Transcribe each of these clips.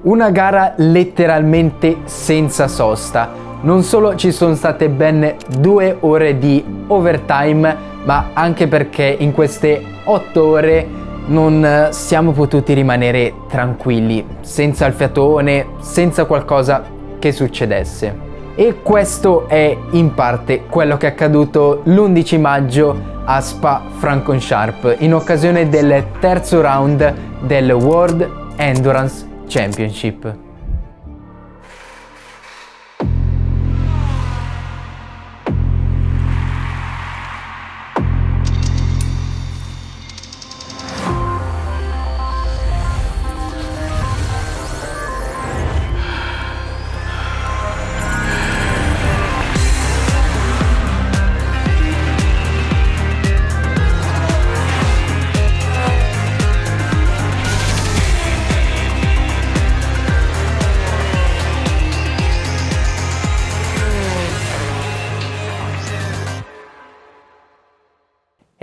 Una gara letteralmente senza sosta. Non solo ci sono state ben 2 ore di overtime, ma anche perché in queste 8 ore non siamo potuti rimanere tranquilli, senza il fiatone, senza qualcosa che succedesse. E questo è in parte quello che è accaduto l'11 maggio a Spa-Francorchamps in occasione del terzo round del World Endurance Championship.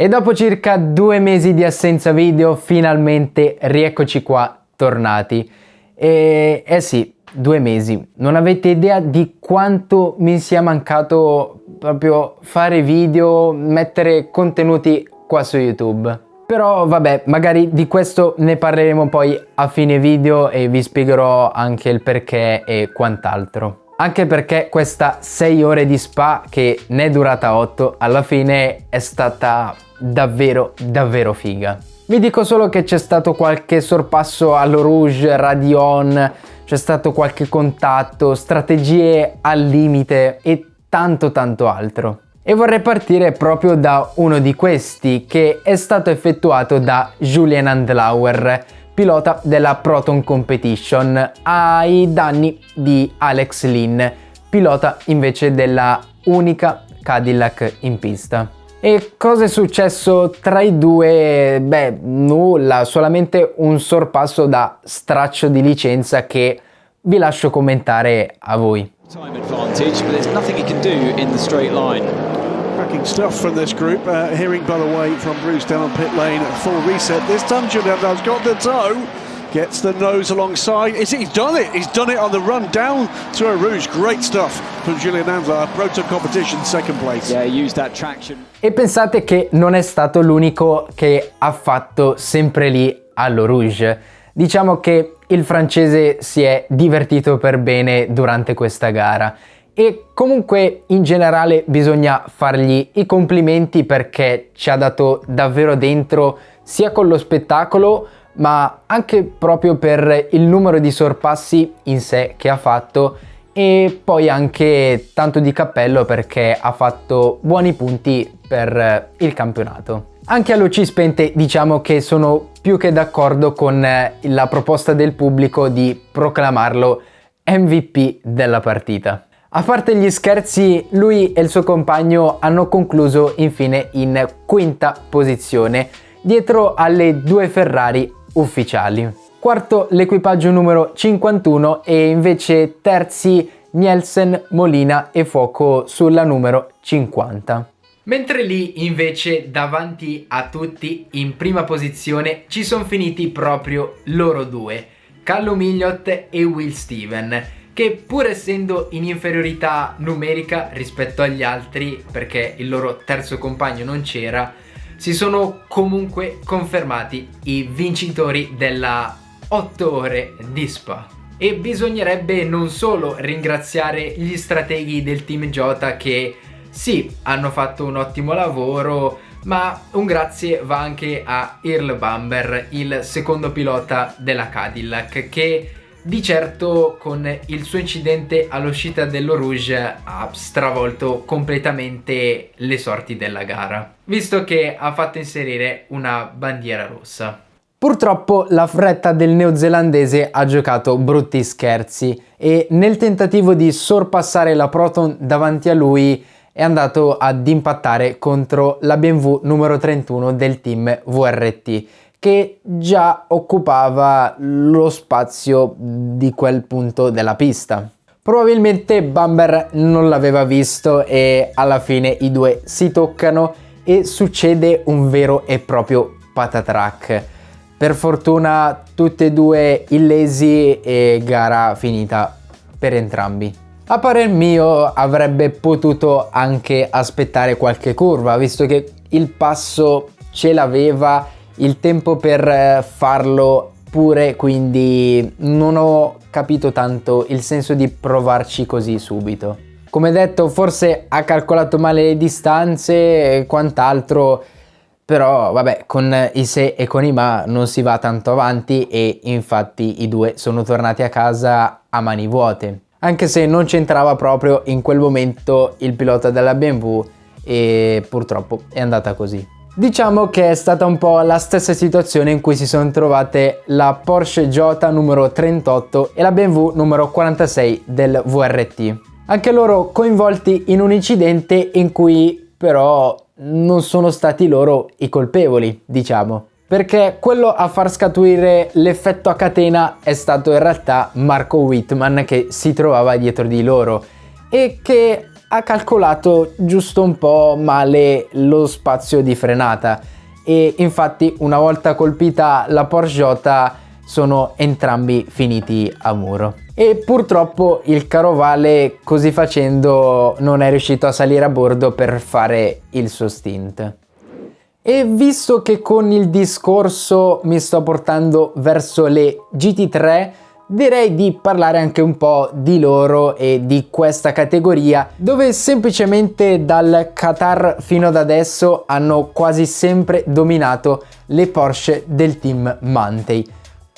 E dopo circa 2 mesi di assenza video, finalmente rieccoci qua, tornati. E sì, 2 mesi. Non avete idea di quanto mi sia mancato proprio fare video, mettere contenuti qua su YouTube. Però vabbè, magari di questo ne parleremo poi a fine video e vi spiegherò anche il perché e quant'altro. Anche perché questa 6 ore di Spa, che ne è durata 8, alla fine è stata davvero figa. Vi dico solo che c'è stato qualche sorpasso all'Eau Rouge, Radion, c'è stato qualche contatto, strategie al limite e tanto altro. E vorrei partire proprio da uno di questi, che è stato effettuato da Julien Andlauer, pilota della Proton Competition, ai danni di Alex Lynn, pilota invece della unica Cadillac in pista. E cosa è successo tra i due? Beh, nulla, solamente un sorpasso da straccio di licenza che vi lascio commentare a voi. Time advantage, but there's nothing he can do in the straight line. Cracking stuff from this group. Hearing, by the way, from Bruce down on pit lane, full reset. This time Julian has got the toe. Gets the nose alongside. He's done it. He's done it on the run down to Eau Rouge. Great stuff from Julien Andlauer. Proton Competition, second place. Yeah, he used that traction. E pensate che non è stato l'unico che ha fatto sempre lì all'Eau Rouge. Diciamo che il francese si è divertito per bene durante questa gara. E comunque in generale bisogna fargli i complimenti perché ci ha dato davvero dentro sia con lo spettacolo ma anche proprio per il numero di sorpassi in sé che ha fatto e poi anche tanto di cappello perché ha fatto buoni punti per il campionato. Anche a luci spente diciamo che sono più che d'accordo con la proposta del pubblico di proclamarlo MVP della partita. A parte gli scherzi, lui e il suo compagno hanno concluso infine in quinta posizione, dietro alle 2 Ferrari ufficiali. Quarto l'equipaggio numero 51 e invece terzi Nielsen, Molina e Fuoco sulla numero 50. Mentre lì invece davanti a tutti in prima posizione ci sono finiti proprio loro due, Callum Ilott e Will Steven, che pur essendo in inferiorità numerica rispetto agli altri perché il loro terzo compagno non c'era, si sono comunque confermati i vincitori della 8 ore di Spa. E bisognerebbe non solo ringraziare gli strateghi del team Jota che sì, hanno fatto un ottimo lavoro, ma un grazie va anche a Earl Bamber, il secondo pilota della Cadillac, che di certo con il suo incidente all'uscita dell'Eau Rouge ha stravolto completamente le sorti della gara, visto che ha fatto inserire una bandiera rossa. Purtroppo la fretta del neozelandese ha giocato brutti scherzi e nel tentativo di sorpassare la Proton davanti a lui è andato ad impattare contro la BMW numero 31 del team VRT, che già occupava lo spazio di quel punto della pista. Probabilmente Bamber non l'aveva visto e alla fine i due si toccano e succede un vero e proprio patatrack. per fortuna tutti e due illesi e gara finita per entrambi. A parer mio avrebbe potuto anche aspettare qualche curva, visto che il passo ce l'aveva, il tempo per farlo pure, quindi non ho capito tanto il senso di provarci così subito. Come detto, forse ha calcolato male le distanze e quant'altro, però vabbè, con i se e con i ma non si va tanto avanti e infatti i due sono tornati a casa a mani vuote. Anche se non c'entrava proprio in quel momento il pilota della BMW e purtroppo è andata così. Diciamo che è stata un po' la stessa situazione in cui si sono trovate la Porsche Jota numero 38 e la BMW numero 46 del VRT. Anche loro coinvolti in un incidente in cui però non sono stati loro i colpevoli, diciamo. Perché quello a far scaturire l'effetto a catena è stato in realtà Marco Wittmann, che si trovava dietro di loro e che ha calcolato giusto un po' male lo spazio di frenata e infatti una volta colpita la Porsche Jota sono entrambi finiti a muro. E purtroppo il carovale così facendo non è riuscito a salire a bordo per fare il suo stint. E visto che con il discorso mi sto portando verso le GT3, direi di parlare anche un po' di loro e di questa categoria, dove semplicemente dal Qatar fino ad adesso hanno quasi sempre dominato le Porsche del team Mantei,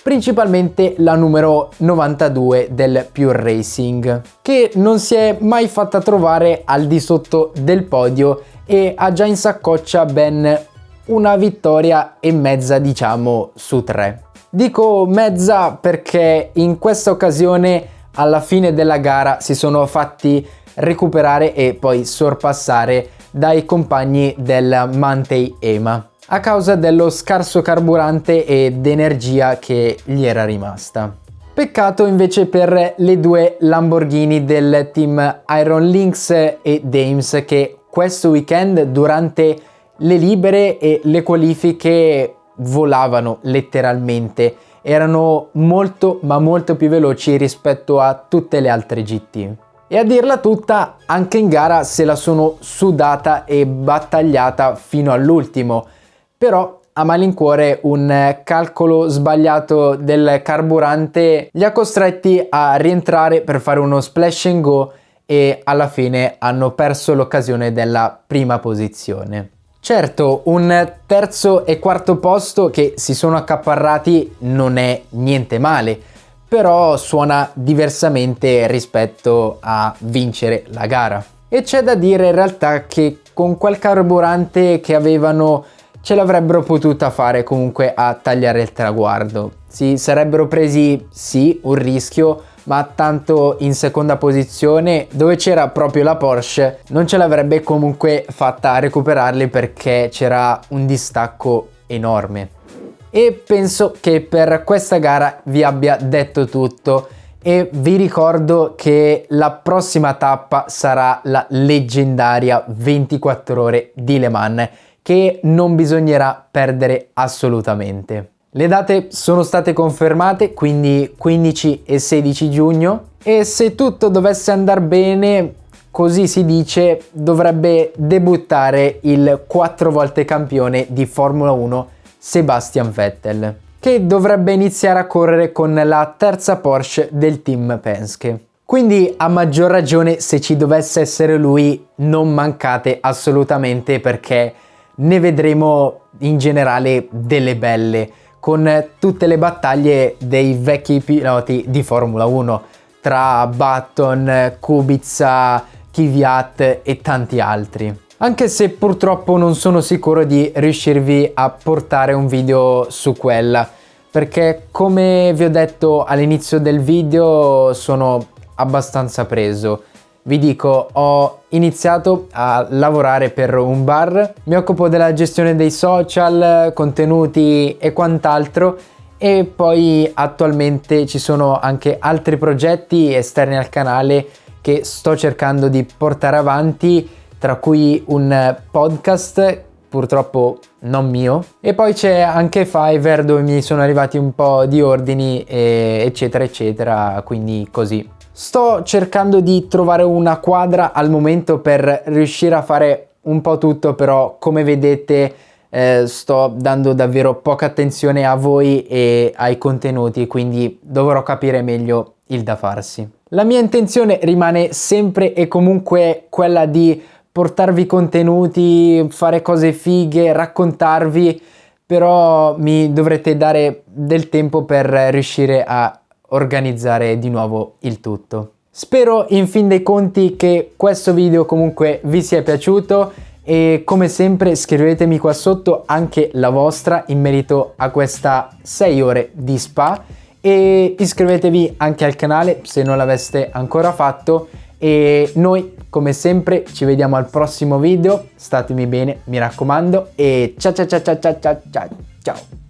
principalmente la numero 92 del Pure Racing, che non si è mai fatta trovare al di sotto del podio e ha già in saccoccia ben una vittoria e mezza, diciamo, su 3. Dico mezza perché in questa occasione alla fine della gara si sono fatti recuperare e poi sorpassare dai compagni del Mantei EMA a causa dello scarso carburante ed energia che gli era rimasta. Peccato invece per le due Lamborghini del team Iron Lynx e Dames, che questo weekend durante le libere e le qualifiche volavano letteralmente, erano molto ma molto più veloci rispetto a tutte le altre GT. E a dirla tutta, anche in gara se la sono sudata e battagliata fino all'ultimo, però a malincuore un calcolo sbagliato del carburante li ha costretti a rientrare per fare uno splash and go e alla fine hanno perso l'occasione della prima posizione. Certo, un terzo e quarto posto che si sono accaparrati non è niente male, però suona diversamente rispetto a vincere la gara. E c'è da dire in realtà che con quel carburante che avevano ce l'avrebbero potuta fare comunque a tagliare il traguardo. Si sarebbero presi sì un rischio, ma tanto in seconda posizione, dove c'era proprio la Porsche, non ce l'avrebbe comunque fatta a recuperarli perché c'era un distacco enorme. E penso che per questa gara vi abbia detto tutto e vi ricordo che la prossima tappa sarà la leggendaria 24 ore di Le Mans, che non bisognerà perdere assolutamente. Le date sono state confermate, quindi 15 e 16 giugno, e se tutto dovesse andare bene, così si dice, dovrebbe debuttare il 4 volte campione di Formula 1 Sebastian Vettel, che dovrebbe iniziare a correre con la terza Porsche del team Penske. Quindi a maggior ragione, se ci dovesse essere lui, non mancate assolutamente, perché ne vedremo in generale delle belle, con tutte le battaglie dei vecchi piloti di Formula 1 tra Button, Kubica, Kvyat e tanti altri. Anche se purtroppo non sono sicuro di riuscirvi a portare un video su quella, perché come vi ho detto all'inizio del video sono abbastanza preso. Vi dico, ho iniziato a lavorare per un bar, mi occupo della gestione dei social, contenuti e quant'altro, e poi attualmente ci sono anche altri progetti esterni al canale che sto cercando di portare avanti, tra cui un podcast purtroppo non mio. E poi c'è anche Fiverr, dove mi sono arrivati un po' di ordini eccetera eccetera, quindi così. Sto cercando di trovare una quadra al momento per riuscire a fare un po' tutto, però come vedete sto dando davvero poca attenzione a voi e ai contenuti, quindi dovrò capire meglio il da farsi. La mia intenzione rimane sempre e comunque quella di portarvi contenuti, fare cose fighe, raccontarvi, però mi dovrete dare del tempo per riuscire a organizzare di nuovo il tutto. Spero in fin dei conti che questo video comunque vi sia piaciuto e come sempre scrivetemi qua sotto anche la vostra in merito a questa 6 ore di spa e iscrivetevi anche al canale se non l'aveste ancora fatto e noi come sempre ci vediamo al prossimo video, statemi bene mi raccomando e ciao ciao ciao ciao ciao ciao ciao.